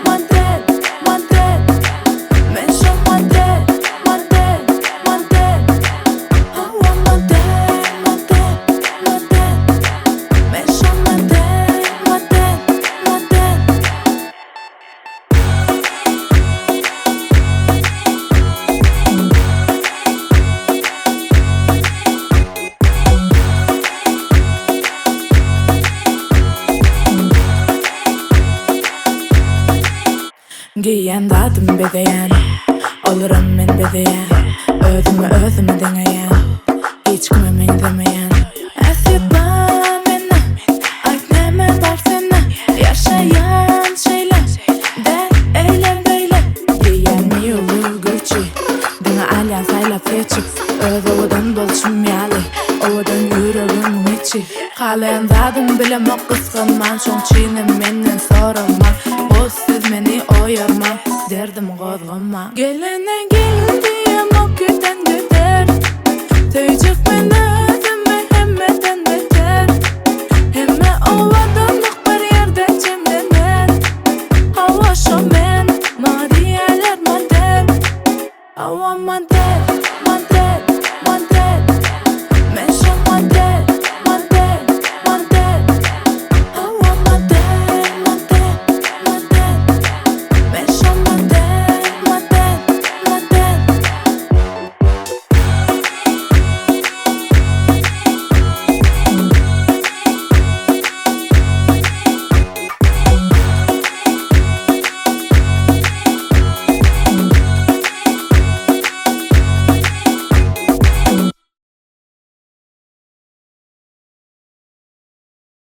maddet, maddet. Men şu maddet, maddet, maddet. Hava maddet, maddet, maddet. Men şu maddet, maddet, maddet. Giyen dadım bedeyen, olurum men bedeyen. Özümü deneyen, hiç kime men demeyen. Esirban meni, ayt neme bar seni. Yaşayan şeyler, de eyle böyle. Giyen mi olur gülçü, bana alyan saylap geçip. Öz ovadan bolşum yali, ovadan yüreğim içi. Halen dadım bilemek kıskanman, şoň çiğnem menden sorulman. Boz siz meni oyarman, derdim gozgunma. Gelene gelin diyem o güden gider. Tüycük beni